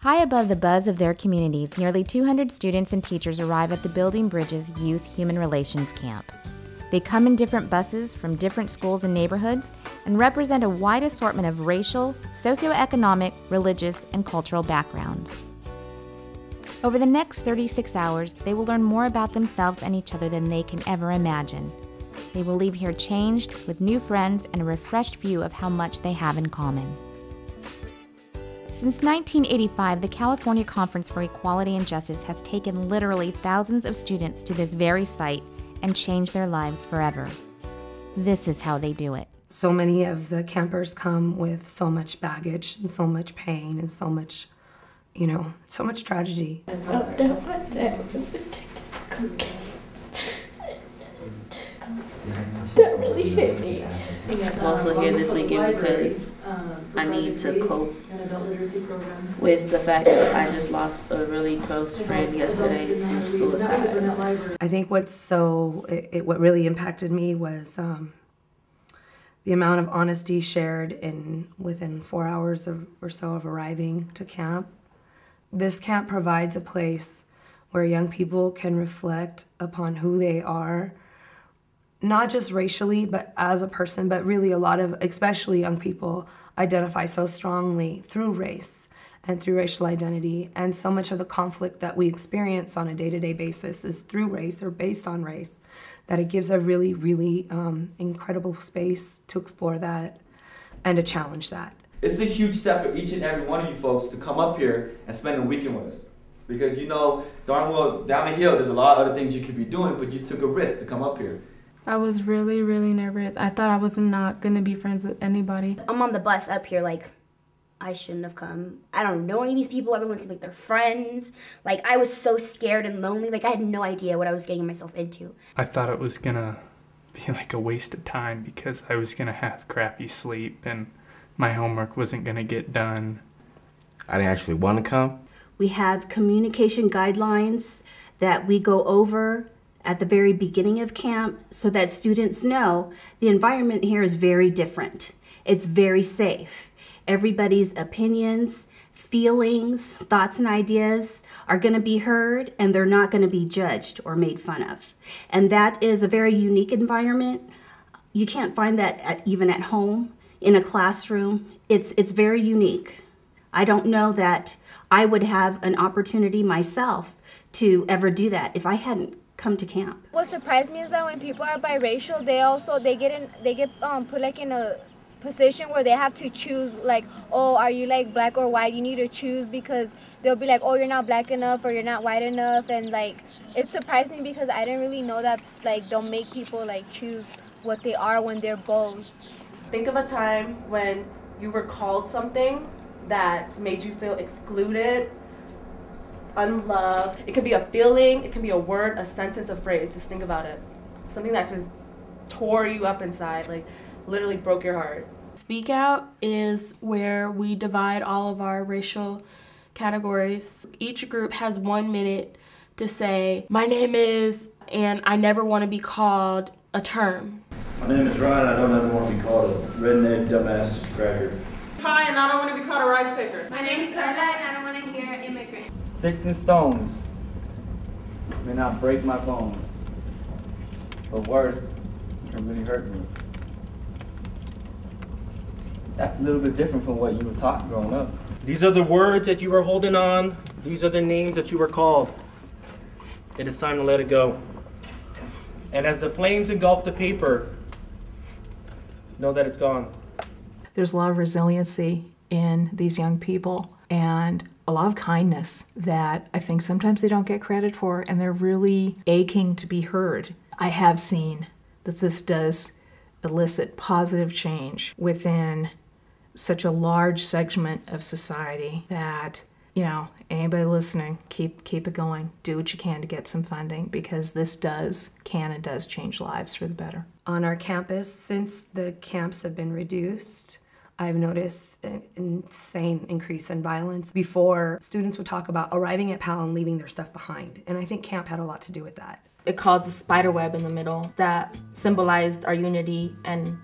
High above the buzz of their communities, nearly 200 students and teachers arrive at the Building Bridges Youth Human Relations Camp. They come in different buses from different schools and neighborhoods and represent a wide assortment of racial, socioeconomic, religious, and cultural backgrounds. Over the next 36 hours, they will learn more about themselves and each other than they can ever imagine. They will leave here changed, with new friends and a refreshed view of how much they have in common. Since 1985, the California Conference for Equality and Justice has taken literally thousands of students to this very site and changed their lives forever. This is how they do it. So many of the campers come with so much baggage and so much pain and so much, so much tragedy. I found out my dad was addicted to cocaine. That really hit me. I'm also here this weekend because I need to cope with the fact that I just lost a really close friend yesterday to suicide. I think what really impacted me was the amount of honesty shared within 4 hours or so of arriving to camp. This camp provides a place where young people can reflect upon who they are, not just racially, but as a person, but really a lot of, especially young people, identify so strongly through race and through racial identity. And so much of the conflict that we experience on a day-to-day basis is through race or based on race, that it gives a really, really incredible space to explore that and to challenge that. It's a huge step for each and every one of you folks to come up here and spend a weekend with us. Because darn well, down the hill, there's a lot of other things you could be doing, but you took a risk to come up here. I was really, really nervous. I thought I was not going to be friends with anybody. I'm on the bus up here like, I shouldn't have come. I don't know any of these people. Everyone seemed like they're friends. Like, I was so scared and lonely. Like, I had no idea what I was getting myself into. I thought it was going to be like a waste of time because I was going to have crappy sleep and my homework wasn't going to get done. I didn't actually want to come. We have communication guidelines that we go over at the very beginning of camp so that students know the environment here is very different. It's very safe. Everybody's opinions, feelings, thoughts, and ideas are going to be heard, and they're not going to be judged or made fun of. And that is a very unique environment. You can't find that even at home, in a classroom. It's very unique. I don't know that I would have an opportunity myself to ever do that if I hadn't come to camp. What surprised me is that when people are biracial, they get put like in a position where they have to choose, like, oh, are you like black or white? You need to choose, because they'll be like, oh, you're not black enough or you're not white enough, and like it surprised me because I didn't really know that like they'll make people like choose what they are when they're both. Think of a time when you were called something that made you feel excluded, unloved. It could be a feeling, it can be a word, a sentence, a phrase. Just think about it. Something that just tore you up inside, like literally broke your heart. Speak Out is where we divide all of our racial categories. Each group has 1 minute to say, my name is, and I never want to be called a term. My name is Ryan, I don't ever want to be called a redneck, dumbass cracker. Hi, and I don't want to be called a rice picker. My name is Carla, and I don't want to hear immigrant. Sticks and stones may not break my bones, but words can really hurt me. That's a little bit different from what you were taught growing up. These are the words that you were holding on. These are the names that you were called. It is time to let it go. And as the flames engulf the paper, know that it's gone. There's a lot of resiliency in these young people and a lot of kindness that I think sometimes they don't get credit for, and they're really aching to be heard. I have seen that this does elicit positive change within such a large segment of society that, anybody listening, keep it going. Do what you can to get some funding, because this can and does change lives for the better. On our campus, since the camps have been reduced, I've noticed an insane increase in violence. Before, students would talk about arriving at PAL and leaving their stuff behind, and I think camp had a lot to do with that. It caused a spider web in the middle that symbolized our unity and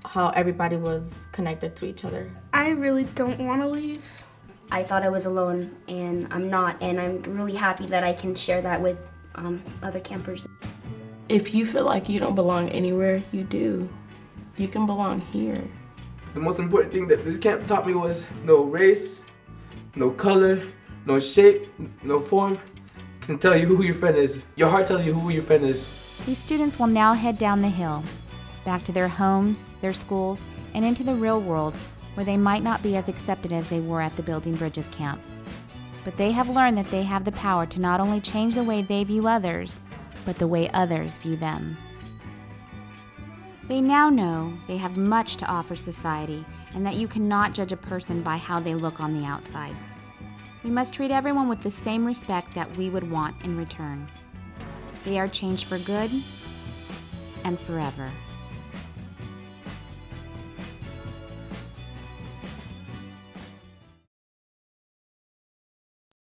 how everybody was connected to each other. I really don't want to leave. I thought I was alone, and I'm not, and I'm really happy that I can share that with other campers. If you feel like you don't belong anywhere, you do. You can belong here. The most important thing that this camp taught me was no race, no color, no shape, no form can tell you who your friend is. Your heart tells you who your friend is. These students will now head down the hill, back to their homes, their schools, and into the real world where they might not be as accepted as they were at the Building Bridges camp. But they have learned that they have the power to not only change the way they view others, but the way others view them. They now know they have much to offer society and that you cannot judge a person by how they look on the outside. We must treat everyone with the same respect that we would want in return. They are changed for good and forever.